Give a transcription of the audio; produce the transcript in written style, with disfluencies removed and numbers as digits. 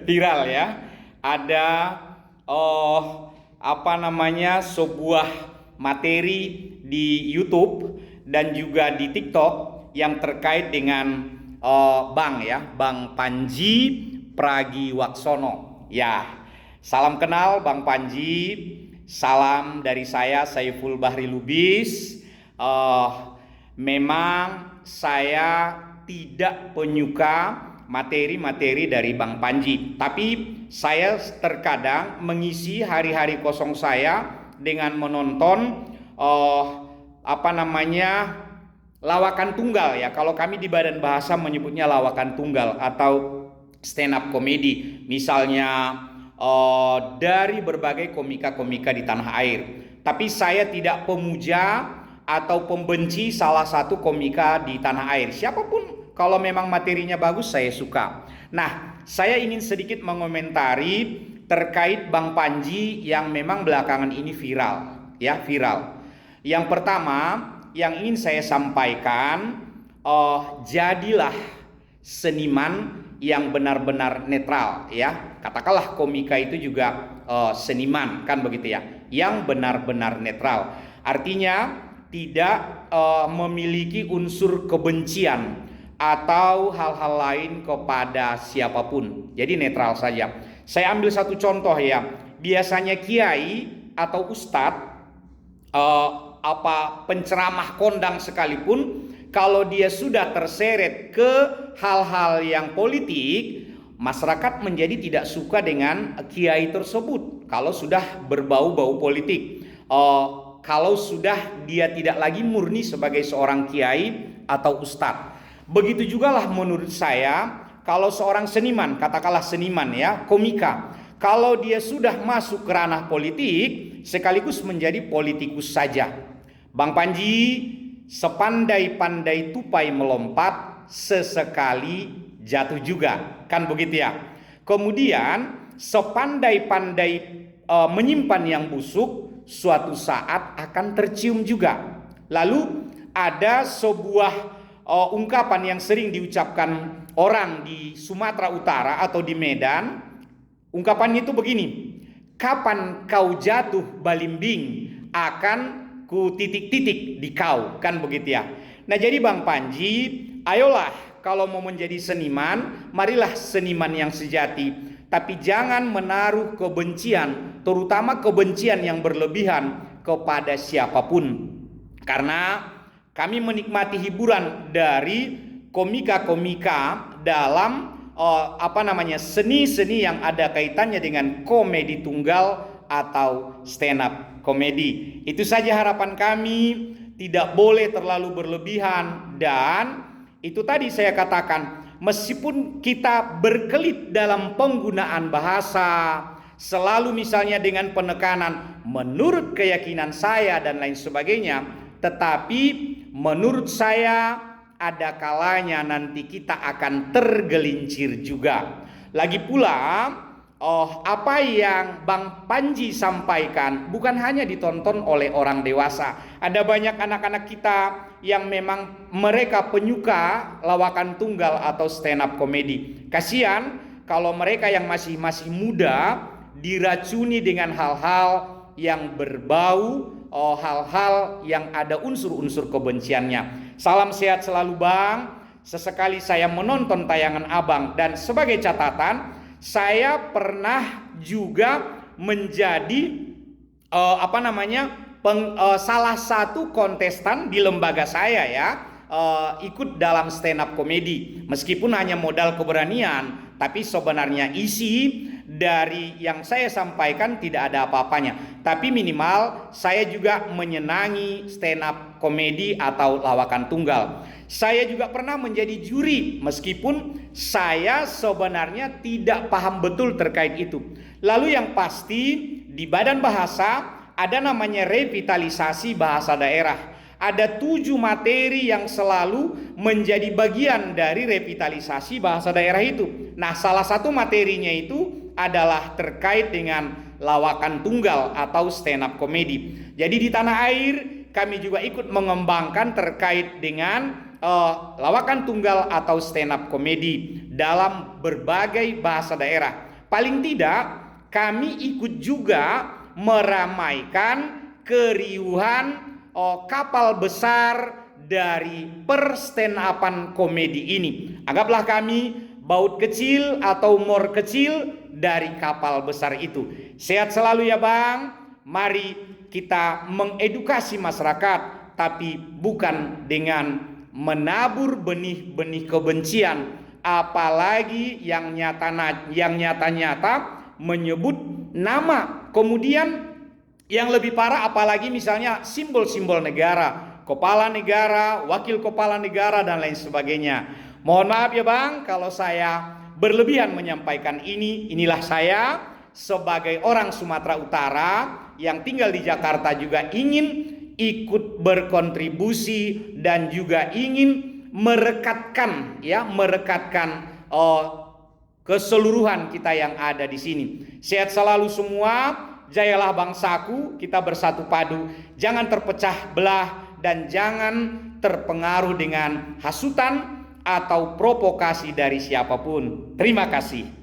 viral ya. Ada sebuah materi di YouTube dan juga di TikTok yang terkait dengan Bang Panji Pragiwaksono. Ya, salam kenal Bang Panji. Salam dari saya Saiful Bahri Lubis. Memang saya tidak penyuka materi-materi dari Bang Panji, tapi saya terkadang mengisi hari-hari kosong saya dengan menonton lawakan tunggal ya. Kalau kami di Badan Bahasa menyebutnya lawakan tunggal atau stand up comedy, misalnya dari berbagai komika-komika di tanah air. Tapi saya tidak pemuja atau pembenci salah satu komika di tanah air. Siapapun, kalau memang materinya bagus saya suka. Nah, saya ingin sedikit mengomentari terkait Bang Panji yang memang belakangan ini viral. Yang pertama yang ingin saya sampaikan, jadilah seniman yang benar-benar netral ya. Katakanlah komika itu juga seniman, kan begitu ya, yang benar-benar netral. Artinya tidak memiliki unsur kebencian atau hal-hal lain kepada siapapun. Jadi netral saja. Saya ambil satu contoh ya. Biasanya kiai atau ustadz penceramah kondang sekalipun, kalau dia sudah terseret ke hal-hal yang politik, masyarakat menjadi tidak suka dengan kiai tersebut kalau sudah berbau-bau politik. Kalau sudah dia tidak lagi murni sebagai seorang kiai atau ustadz. Begitu juga lah menurut saya kalau seorang seniman, katakanlah seniman ya, komika, kalau dia sudah masuk ke ranah politik sekaligus menjadi politikus saja. Bang Panji, sepandai-pandai tupai melompat, sesekali jatuh juga, kan begitu ya. Kemudian sepandai-pandai menyimpan yang busuk, suatu saat akan tercium juga. Lalu ada sebuah ungkapan yang sering diucapkan orang di Sumatera Utara atau di Medan. Ungkapannya itu begini: kapan kau jatuh balimbing, akan ku titik-titik di kau, kan begitu ya. Nah jadi Bang Panji, ayolah kalau mau menjadi seniman, marilah seniman yang sejati. Tapi jangan menaruh kebencian, terutama kebencian yang berlebihan kepada siapapun. Karena kami menikmati hiburan dari komika-komika dalam seni-seni yang ada kaitannya dengan komedi tunggal atau stand up komedi. Itu saja harapan kami, tidak boleh terlalu berlebihan. Dan itu tadi saya katakan, meskipun kita berkelit dalam penggunaan bahasa, selalu misalnya dengan penekanan menurut keyakinan saya dan lain sebagainya, tetapi menurut saya ada kalanya nanti kita akan tergelincir juga. Lagi pula apa yang Bang Panji sampaikan bukan hanya ditonton oleh orang dewasa. Ada banyak anak-anak kita yang memang mereka penyuka lawakan tunggal atau stand up comedy. Kasihan kalau mereka yang masih muda diracuni dengan hal-hal yang berbau, hal-hal yang ada unsur-unsur kebenciannya. Salam sehat selalu Bang. Sesekali saya menonton tayangan Abang, dan sebagai catatan, saya pernah juga menjadi salah satu kontestan di lembaga saya ya, ikut dalam stand up comedy. Meskipun hanya modal keberanian, tapi sebenarnya isi dari yang saya sampaikan tidak ada apa-apanya. Tapi minimal saya juga menyenangi stand up komedi atau lawakan tunggal. Saya juga pernah menjadi juri, meskipun saya sebenarnya tidak paham betul terkait itu. Lalu yang pasti di Badan Bahasa ada namanya revitalisasi bahasa daerah. Ada 7 materi yang selalu menjadi bagian dari revitalisasi bahasa daerah itu. Nah, salah satu materinya itu adalah terkait dengan lawakan tunggal atau stand up comedy. Jadi di tanah air kami juga ikut mengembangkan terkait dengan lawakan tunggal atau stand up komedi dalam berbagai bahasa daerah. Paling tidak kami ikut juga meramaikan keriuhan kapal besar dari per stand upan komedi ini. Anggaplah kami baut kecil atau mor kecil dari kapal besar itu. Sehat selalu ya Bang. Mari kita mengedukasi masyarakat, tapi bukan dengan menabur benih-benih kebencian, apalagi yang nyata-nyata menyebut nama. Kemudian yang lebih parah apalagi misalnya simbol-simbol negara, kepala negara, wakil kepala negara dan lain sebagainya. Mohon maaf ya Bang kalau saya berlebihan menyampaikan ini. Inilah saya sebagai orang Sumatera Utara yang tinggal di Jakarta juga ingin ikut berkontribusi dan juga ingin merekatkan keseluruhan kita yang ada di sini. Sehat selalu semua, jayalah bangsaku, kita bersatu padu, jangan terpecah belah dan jangan terpengaruh dengan hasutan atau provokasi dari siapapun. Terima kasih.